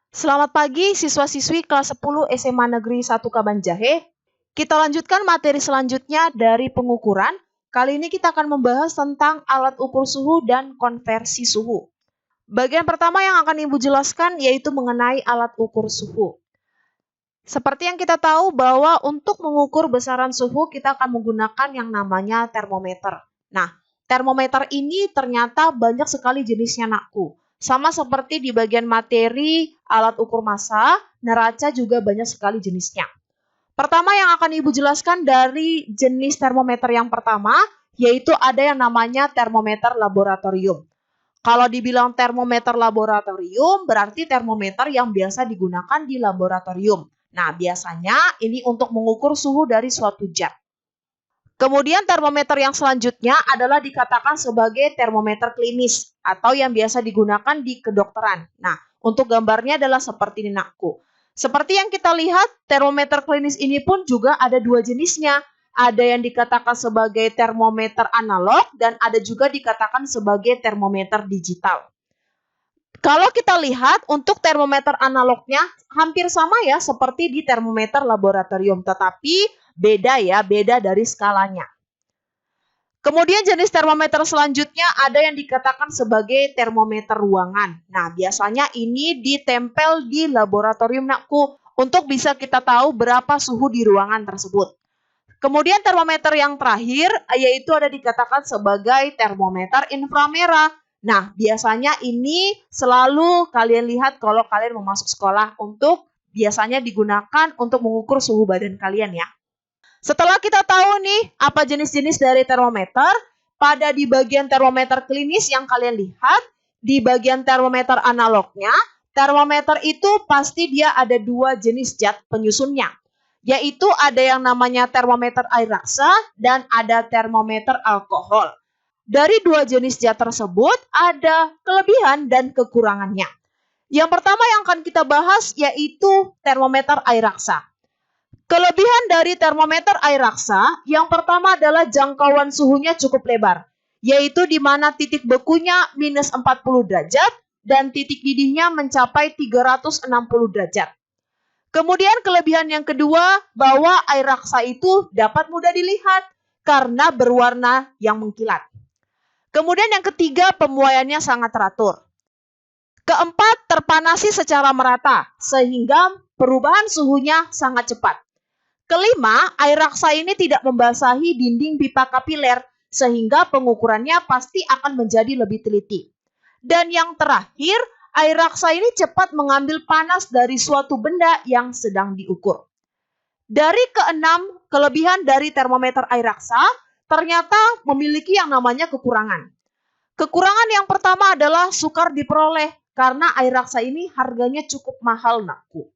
Selamat pagi siswa-siswi kelas 10 SMA Negeri 1 Kabanjahe. Kita lanjutkan materi selanjutnya dari pengukuran. Kali ini kita akan membahas tentang alat ukur suhu dan konversi suhu. Bagian pertama yang akan Ibu jelaskan yaitu mengenai alat ukur suhu. Seperti yang kita tahu bahwa untuk mengukur besaran suhu kita akan menggunakan yang namanya termometer. Nah, termometer ini ternyata banyak sekali jenisnya nakku. Sama seperti di bagian materi alat ukur massa, neraca juga banyak sekali jenisnya. Pertama yang akan Ibu jelaskan dari jenis termometer yang pertama, yaitu ada yang namanya termometer laboratorium. Kalau dibilang termometer laboratorium, berarti termometer yang biasa digunakan di laboratorium. Nah, biasanya ini untuk mengukur suhu dari suatu zat. Kemudian termometer yang selanjutnya adalah dikatakan sebagai termometer klinis atau yang biasa digunakan di kedokteran. Nah, untuk gambarnya adalah seperti ini nakku. Seperti yang kita lihat, termometer klinis ini pun juga ada dua jenisnya. Ada yang dikatakan sebagai termometer analog dan ada juga dikatakan sebagai termometer digital. Kalau kita lihat untuk termometer analognya hampir sama ya seperti di termometer laboratorium, tetapi beda dari skalanya. Kemudian jenis termometer selanjutnya ada yang dikatakan sebagai termometer ruangan. Nah, biasanya ini ditempel di laboratorium nakku untuk bisa kita tahu berapa suhu di ruangan tersebut. Kemudian termometer yang terakhir yaitu ada dikatakan sebagai termometer inframerah. Nah, biasanya ini selalu kalian lihat kalau kalian mau masuk sekolah untuk biasanya digunakan untuk mengukur suhu badan kalian ya. Setelah kita tahu nih apa jenis-jenis dari termometer, pada di bagian termometer klinis yang kalian lihat, di bagian termometer analognya, termometer itu pasti dia ada dua jenis zat penyusunnya. Yaitu ada yang namanya termometer air raksa dan ada termometer alkohol. Dari dua jenis zat tersebut ada kelebihan dan kekurangannya. Yang pertama yang akan kita bahas yaitu termometer air raksa. Kelebihan dari termometer air raksa yang pertama adalah jangkauan suhunya cukup lebar, yaitu di mana titik bekunya minus 40 derajat dan titik didihnya mencapai 360 derajat. Kemudian kelebihan yang kedua bahwa air raksa itu dapat mudah dilihat karena berwarna yang mengkilat. Kemudian yang ketiga, pemuaiannya sangat teratur. Keempat, terpanasi secara merata sehingga perubahan suhunya sangat cepat. Kelima, air raksa ini tidak membasahi dinding pipa kapiler sehingga pengukurannya pasti akan menjadi lebih teliti. Dan yang terakhir, air raksa ini cepat mengambil panas dari suatu benda yang sedang diukur. Dari keenam kelebihan dari termometer air raksa, ternyata memiliki yang namanya kekurangan. Kekurangan yang pertama adalah sukar diperoleh karena air raksa ini harganya cukup mahal nakku.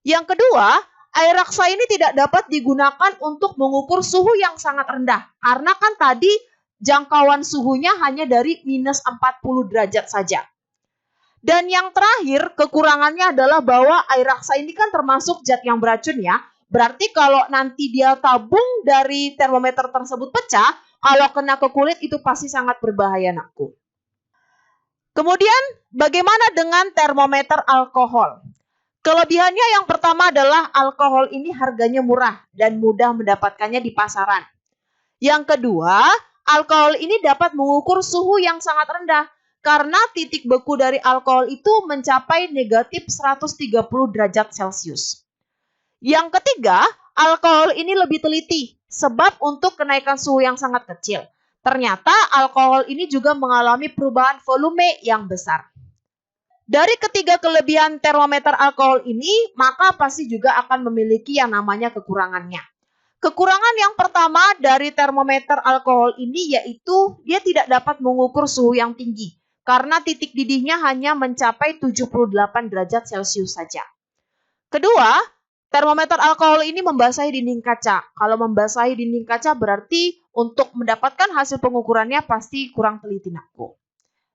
Yang kedua, air raksa ini tidak dapat digunakan untuk mengukur suhu yang sangat rendah karena kan tadi jangkauan suhunya hanya dari minus 40 derajat saja. Dan yang terakhir, kekurangannya adalah bahwa air raksa ini kan termasuk zat yang beracun ya. Berarti kalau nanti dia tabung dari termometer tersebut pecah, kalau kena ke kulit itu pasti sangat berbahaya nakku. Kemudian bagaimana dengan termometer alkohol? Kelebihannya yang pertama adalah alkohol ini harganya murah dan mudah mendapatkannya di pasaran. Yang kedua, alkohol ini dapat mengukur suhu yang sangat rendah karena titik beku dari alkohol itu mencapai negatif 130 derajat Celcius. Yang ketiga, alkohol ini lebih teliti sebab untuk kenaikan suhu yang sangat kecil. Ternyata alkohol ini juga mengalami perubahan volume yang besar. Dari ketiga kelebihan termometer alkohol ini, maka pasti juga akan memiliki yang namanya kekurangannya. Kekurangan yang pertama dari termometer alkohol ini yaitu dia tidak dapat mengukur suhu yang tinggi karena titik didihnya hanya mencapai 78 derajat Celcius saja. Kedua, termometer alkohol ini membasahi dinding kaca. Kalau membasahi dinding kaca berarti untuk mendapatkan hasil pengukurannya pasti kurang teliti nakku.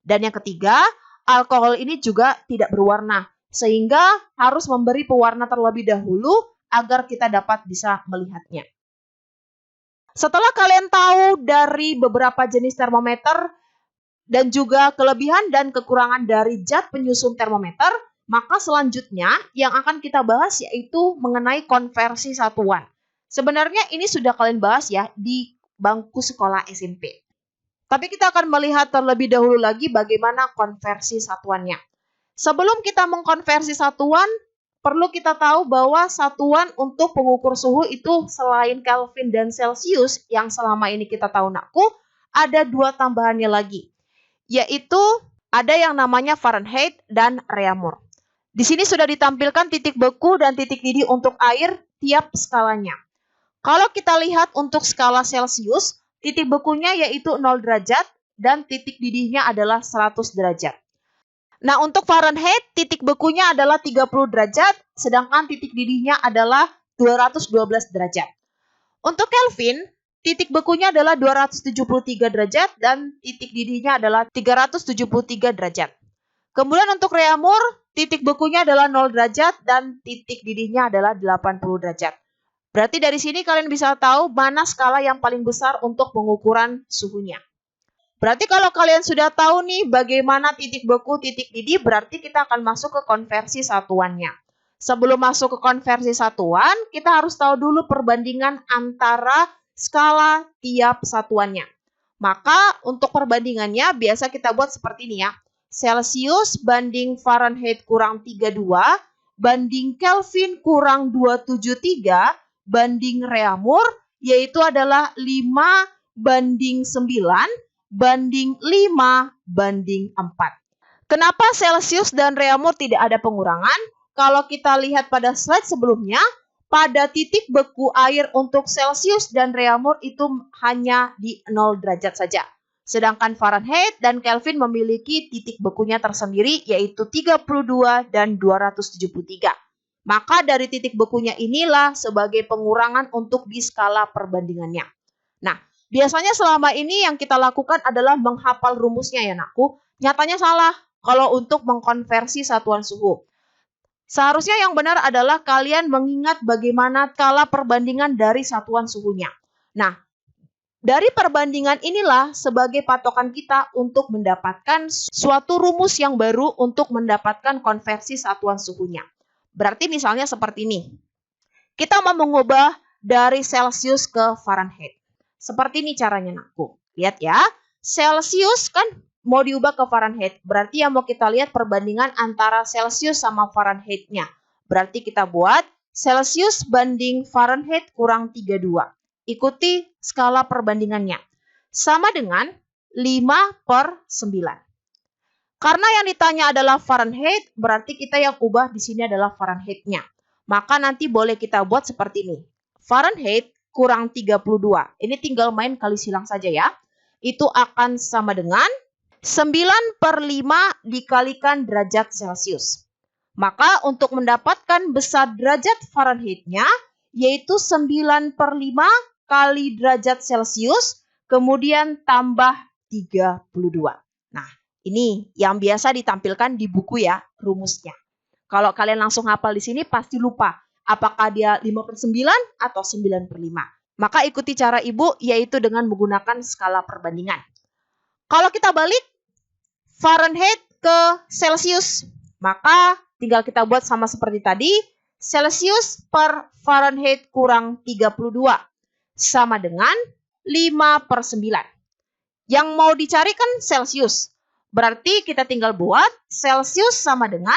Dan yang ketiga, alkohol ini juga tidak berwarna, sehingga harus memberi pewarna terlebih dahulu agar kita dapat bisa melihatnya. Setelah kalian tahu dari beberapa jenis termometer dan juga kelebihan dan kekurangan dari zat penyusun termometer, Maka selanjutnya yang akan kita bahas yaitu mengenai konversi satuan. Sebenarnya ini sudah kalian bahas ya di bangku sekolah SMP. Tapi kita akan melihat terlebih dahulu lagi bagaimana konversi satuannya. Sebelum kita mengkonversi satuan, perlu kita tahu bahwa satuan untuk pengukur suhu itu selain Kelvin dan Celsius yang selama ini kita tahu nakku, ada dua tambahannya lagi. Yaitu ada yang namanya Fahrenheit dan Reaumur. Di sini sudah ditampilkan titik beku dan titik didih untuk air tiap skalanya. Kalau kita lihat untuk skala Celsius, titik bekunya yaitu 0 derajat dan titik didihnya adalah 100 derajat. Nah, untuk Fahrenheit, titik bekunya adalah 30 derajat, sedangkan titik didihnya adalah 212 derajat. Untuk Kelvin, titik bekunya adalah 273 derajat dan titik didihnya adalah 373 derajat. Kemudian untuk Reaumur, titik bekunya adalah 0 derajat dan titik didihnya adalah 80 derajat. Berarti dari sini kalian bisa tahu mana skala yang paling besar untuk pengukuran suhunya. Berarti kalau kalian sudah tahu nih bagaimana titik beku, titik didih, berarti kita akan masuk ke konversi satuannya. Sebelum masuk ke konversi satuan, kita harus tahu dulu perbandingan antara skala tiap satuannya. Maka untuk perbandingannya biasa kita buat seperti ini ya. Celsius banding Fahrenheit kurang 32, banding Kelvin kurang 273, banding Reaumur, yaitu adalah 5 banding 9, banding 5 banding 4. Kenapa Celsius dan Reaumur tidak ada pengurangan? Kalau kita lihat pada slide sebelumnya, pada titik beku air untuk Celsius dan Reaumur itu hanya di 0 derajat saja. Sedangkan Fahrenheit dan Kelvin memiliki titik bekunya tersendiri yaitu 32 dan 273. Maka dari titik bekunya inilah sebagai pengurangan untuk di skala perbandingannya. Nah, biasanya selama ini yang kita lakukan adalah menghafal rumusnya ya nakku. Nyatanya salah kalau untuk mengkonversi satuan suhu. Seharusnya yang benar adalah kalian mengingat bagaimana skala perbandingan dari satuan suhunya. Nah, dari perbandingan inilah sebagai patokan kita untuk mendapatkan suatu rumus yang baru untuk mendapatkan konversi satuan suhunya. Berarti misalnya seperti ini. Kita mau mengubah dari Celsius ke Fahrenheit. Seperti ini caranya nakku. Lihat ya. Celsius kan mau diubah ke Fahrenheit. Berarti yang mau kita lihat perbandingan antara Celsius sama Fahrenheit-nya. Berarti kita buat Celsius banding Fahrenheit kurang 32. Ikuti skala perbandingannya. Sama dengan 5/9. Karena yang ditanya adalah Fahrenheit, berarti kita yang ubah di sini adalah Fahrenheit-nya. Maka nanti boleh kita buat seperti ini. Fahrenheit kurang 32. Ini tinggal main kali silang saja ya. Itu akan sama dengan 9/5 dikalikan derajat Celsius. Maka untuk mendapatkan besar derajat Fahrenheit-nya, yaitu 9/5 kali derajat Celsius, kemudian tambah 32. Nah, ini yang biasa ditampilkan di buku ya, rumusnya. Kalau kalian langsung hafal di sini pasti lupa. Apakah dia 5/9 atau 9/5. Maka ikuti cara ibu, yaitu dengan menggunakan skala perbandingan. Kalau kita balik Fahrenheit ke Celsius, maka tinggal kita buat sama seperti tadi. Celsius per Fahrenheit kurang 32. Sama dengan 5/9. Yang mau dicari kan Celsius. Berarti kita tinggal buat Celsius sama dengan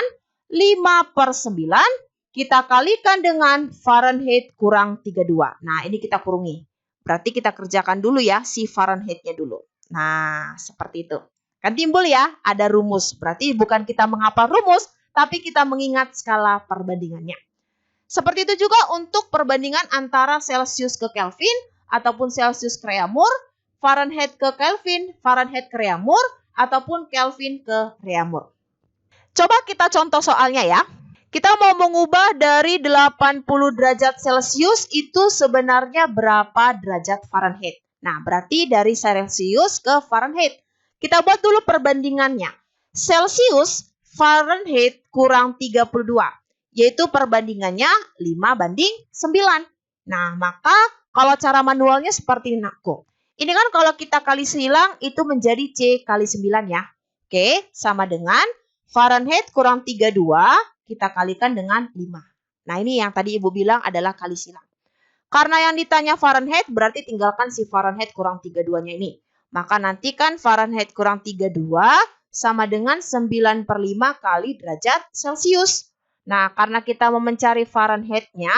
5/9. Kita kalikan dengan Fahrenheit kurang 32. Nah, ini kita kurungi. Berarti kita kerjakan dulu ya si Fahrenheit-nya dulu. Nah, seperti itu. Kan timbul ya, ada rumus. Berarti bukan kita menghafal rumus, tapi kita mengingat skala perbandingannya. Seperti itu juga untuk perbandingan antara Celsius ke Kelvin ataupun Celsius ke Reaumur, Fahrenheit ke Kelvin, Fahrenheit ke Reaumur, ataupun Kelvin ke Reaumur. Coba kita contoh soalnya ya. Kita mau mengubah dari 80 derajat Celsius itu sebenarnya berapa derajat Fahrenheit. Nah, berarti dari Celsius ke Fahrenheit. Kita buat dulu perbandingannya. Celsius, Fahrenheit kurang 32. Yaitu perbandingannya 5/9. Nah, maka kalau cara manualnya seperti ini nakku. Ini kan kalau kita kali silang itu menjadi C kali 9 ya. Oke, sama dengan Fahrenheit kurang 32 kita kalikan dengan 5. Nah, ini yang tadi Ibu bilang adalah kali silang. Karena yang ditanya Fahrenheit berarti tinggalkan si Fahrenheit kurang 32-nya ini. Maka nanti kan Fahrenheit kurang 32 sama dengan 9/5 kali derajat Celcius. Nah, karena kita mau mencari Fahrenheit-nya,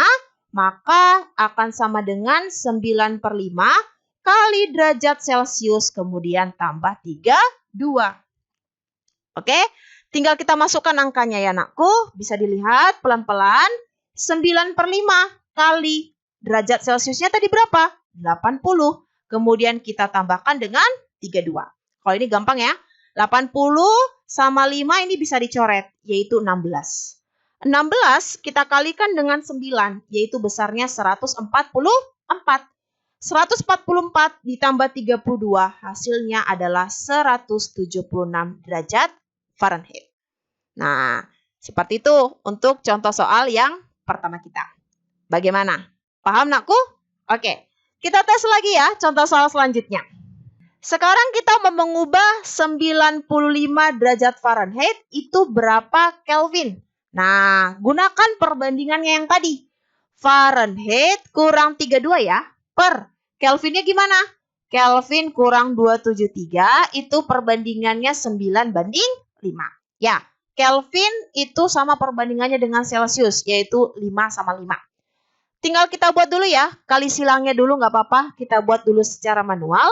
maka akan sama dengan 9/5 kali derajat Celcius kemudian tambah 32. Oke, tinggal kita masukkan angkanya ya anakku. Bisa dilihat pelan-pelan. 9/5 kali derajat Celciusnya tadi berapa? 80. Kemudian kita tambahkan dengan 32. Kalau ini gampang ya. 80 sama 5 ini bisa dicoret, yaitu 16. 16 kita kalikan dengan 9, yaitu besarnya 144. 144 ditambah 32 hasilnya adalah 176 derajat Fahrenheit. Nah, seperti itu untuk contoh soal yang pertama kita. Bagaimana? Paham nakku? Oke, kita tes lagi ya contoh soal selanjutnya. Sekarang kita mau mengubah 95 derajat Fahrenheit itu berapa Kelvin? Nah, gunakan perbandingannya yang tadi. Fahrenheit kurang 32 ya. Per Kelvinnya gimana? Kelvin kurang 273 itu perbandingannya 9/5. Ya, Kelvin itu sama perbandingannya dengan Celcius, yaitu 5 sama 5. Tinggal kita buat dulu ya, kali silangnya dulu nggak apa-apa, kita buat dulu secara manual.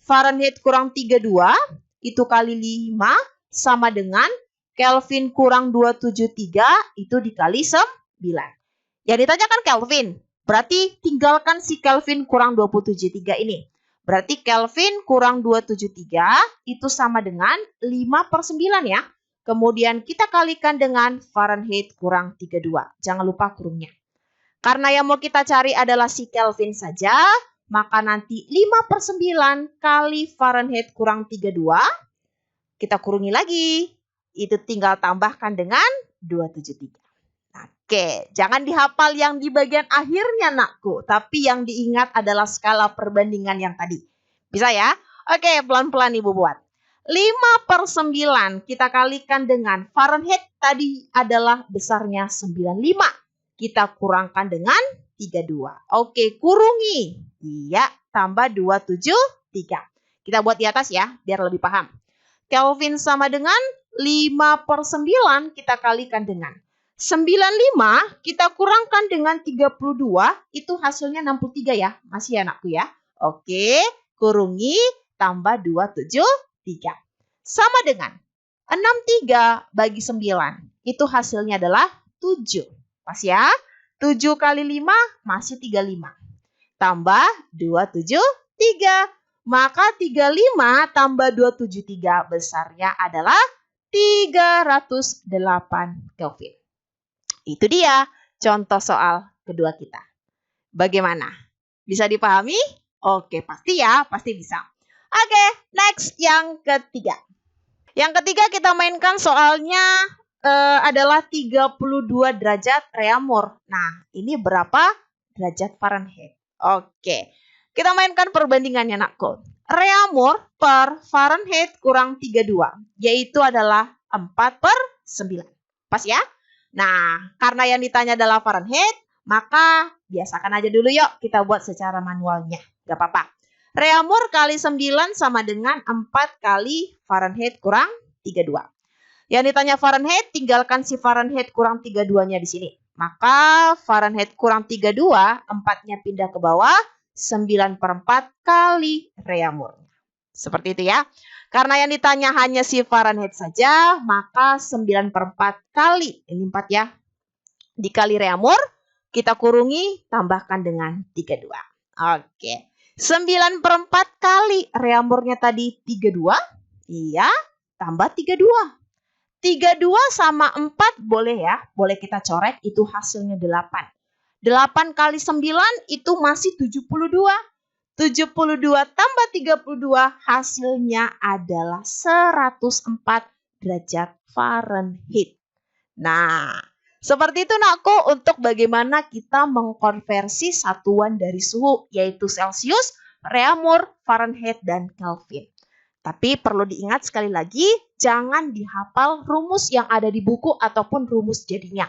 Fahrenheit kurang 32 itu kali 5 sama dengan Kelvin kurang 273 itu dikali 9. Yang ditanyakan Kelvin, berarti tinggalkan si Kelvin kurang 273 ini. Berarti Kelvin kurang 273 itu sama dengan 5/9 ya. Kemudian kita kalikan dengan Fahrenheit kurang 32. Jangan lupa kurungnya. Karena yang mau kita cari adalah si Kelvin saja, maka nanti 5/9 kali Fahrenheit kurang 32. Kita kurungi lagi. Itu tinggal tambahkan dengan 273. Oke, jangan dihafal yang di bagian akhirnya nakku, tapi yang diingat adalah skala perbandingan yang tadi. Bisa ya? Oke, pelan-pelan Ibu buat. 5/9 kita kalikan dengan Fahrenheit tadi adalah besarnya 95. Kita kurangkan dengan 32. Oke, kurungi. Iya, tambah 273. Kita buat di atas ya, biar lebih paham. Kelvin sama dengan 5/9 kita kalikan dengan 95 kita kurangkan dengan 32, itu hasilnya 63 ya. Masih ya anakku ya. Oke, kurungi tambah 273. Sama dengan 63 bagi 9. Itu hasilnya adalah 7. Pas ya. 7 kali 5 masih 35. Tambah 273. Maka 35 tambah 273 besarnya adalah 308 Kelvin. Itu dia contoh soal kedua kita. Bagaimana? Bisa dipahami? Oke, pasti ya, pasti bisa. Oke, next yang ketiga. Yang ketiga kita mainkan soalnya adalah 32 derajat Reaumur. Nah, ini berapa derajat Fahrenheit? Oke, kita mainkan perbandingannya nakku. Reaumur per Fahrenheit kurang 32, yaitu adalah 4/9. Pas ya? Nah, karena yang ditanya adalah Fahrenheit, maka biasakan aja dulu yuk kita buat secara manualnya. Gak apa-apa. Reaumur kali 9 sama dengan 4 kali Fahrenheit kurang 32. Yang ditanya Fahrenheit, tinggalkan si Fahrenheit kurang 32-nya di sini. Maka Fahrenheit kurang 32, 4-nya pindah ke bawah, 9/4 kali Reaumur. Seperti itu ya. Karena yang ditanya hanya si Fahrenheit saja, maka 9/4 kali, ini 4 ya, dikali Reaumur, kita kurungi, tambahkan dengan 32. Oke, 9/4 kali Reaumurnya tadi 32, iya, tambah 32. 32 sama 4 boleh ya, boleh kita coret, itu hasilnya 8. 8 kali 9 itu masih 72. 72 tambah 32 hasilnya adalah 104 derajat Fahrenheit. Nah, seperti itu nakku untuk bagaimana kita mengkonversi satuan dari suhu yaitu Celcius, Reaumur, Fahrenheit, dan Kelvin. Tapi perlu diingat sekali lagi, jangan dihafal rumus yang ada di buku ataupun rumus jadinya.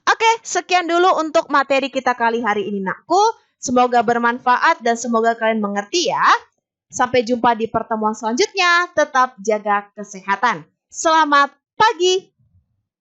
Oke, sekian dulu untuk materi kita kali hari ini, nakku. Semoga bermanfaat dan semoga kalian mengerti ya. Sampai jumpa di pertemuan selanjutnya. Tetap jaga kesehatan. Selamat pagi.